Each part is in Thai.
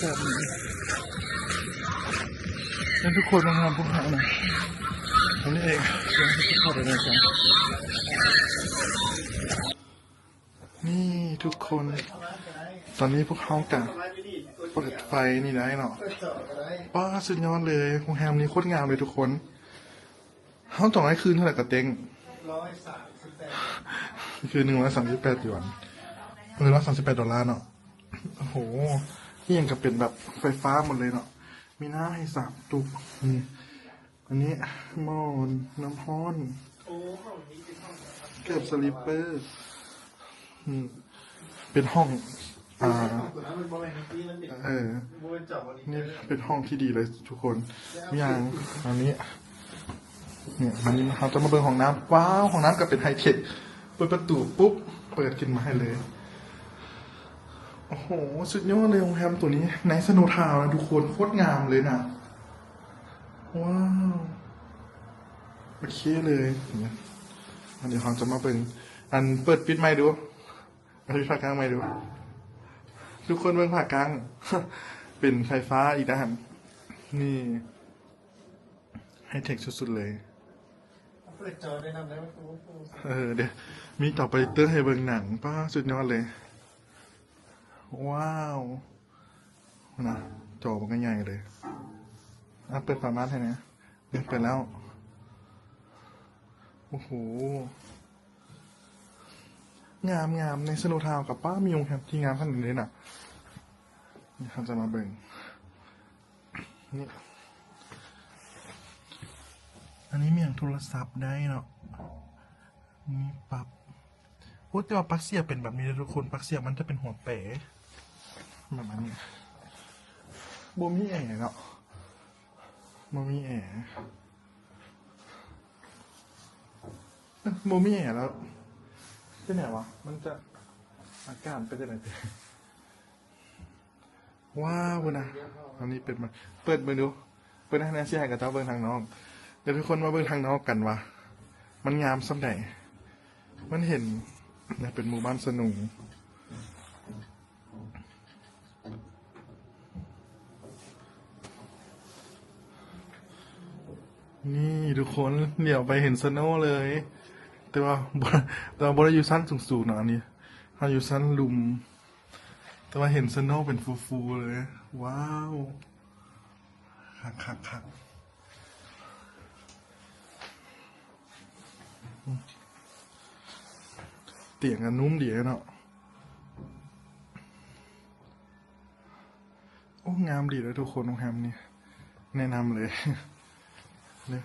แบบนี้แล้วทุกคนมาทำพวกเราหน่อยอันนี้เองเดี๋ยวจะเข้าไปในกันนี่ทุกคนตอนนี้พวกเขากันเปิดไฟนี่ได้เนาะป้าสุดยอดเลยโรงแรมนี้โคตรงามเลยทุกคนเขาจองให้คืนเท่าไหร่กับเต็งคือ138 หยวน$138เนาะโอ้โหที่ยังกับเป็นแบบไฟฟ้าหมดเลยเนาะมีหน้าให้3 ตุกนี่อันนี้หม้อน้ำร้อนเก็บสลิปเปอร์เป็นห้องนี่เป็นห้องที่ดีเลยทุกคนอย่างอันนี้เนี่ยอันนี้เราจะมาเปิดห้องน้ำว้าวห้องน้ำก็เป็นไฮเทคเปิดประตูปุ๊บเปิดขึ้นมาให้เลยโอ้โหสุดยอดเลยโรงแรมตัวนี้ในสโนว์ทาวน์นะทุกคนโคตรงามเลยนะว้าวโอเคเลยเนี่ยเดี๋ยวเราจะมาเป็นอันเปิดปิดไมค์ดูอันนี้ผ่ากลางไมค์ดูทุกคนเบิ่งผ่ากลางเป็นไฟฟ้าอีกด้านนี่ไฮเทคสุดๆเลยเปิดจอได้นำได้ไหมเดี๋ยวมีต่อไปเตอร์ให้เบิ่งหนังป้าสุดยอดเลยว้าวนะจอมันก็ใหญ่เลยเปิดฝาม่านให้นะเปิดแล้วโอ้โหงามในสโนว์ทาวน์กับป้ามีองค์แรมที่งามขนาดนี้น่ะนี่เราจะมาเบิ่งนี่อันนี้มีอย่างโทรศัพท์ได้เนาะมีปรับโอ้แต่ว่าปลั๊กเสียบเป็นแบบนี้ทุกคนปลั๊กเสียบมันจะเป็นหัวเป๋แบบนี้โบมีแอร์เนาะโบมีแอร์โบมีแอร์แล้วเป็นไงวะมันจะอาการเป็นยังไงว้าวนะอันนี้เป็นมาเปิดดูเปิดให้แนนซี่ให้กับเจ้าเบิ้งทางน้องเดี๋ยวทุกคนมาเบิ้งทางน้องกันวะมันงามสักไหนมันเห็นเนี่ยเป็นหมู่บ้านสนุกนี่ทุกคนเดี๋ยวไปเห็นสโนว์เลยแต่ว่าบริยูสั้นสูงๆเนาะอันนี้เราอยู่สั้นลุมแต่ว่าเห็นสโนว์เป็นฟูๆเลยว้าวคักเตียงกันนุ่มดีเนาะโอ้งามดีเลยทุกคนโรงแรมนี่แนะนำเลยเนี่ย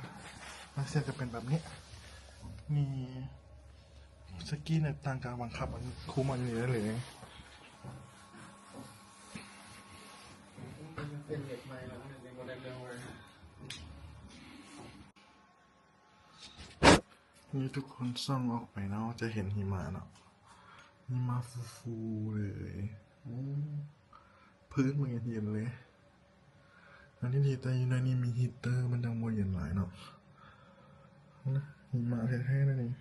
รัสเซียจะเป็นแบบนี้มีสกีในต่างการบังคับมันคุ้มอันนี้ได้เลยนี่ทุกคนส่องออกไปเนาะจะเห็นหิมะเนาะหิมะฟูๆเลยพื้นมันเย็นเลยอันนี้ดีแต่อยู่ในนี้มีฮีเตอร์มันดังโมเย็นหลายเนาะหิมะแท้ๆนั่นเอง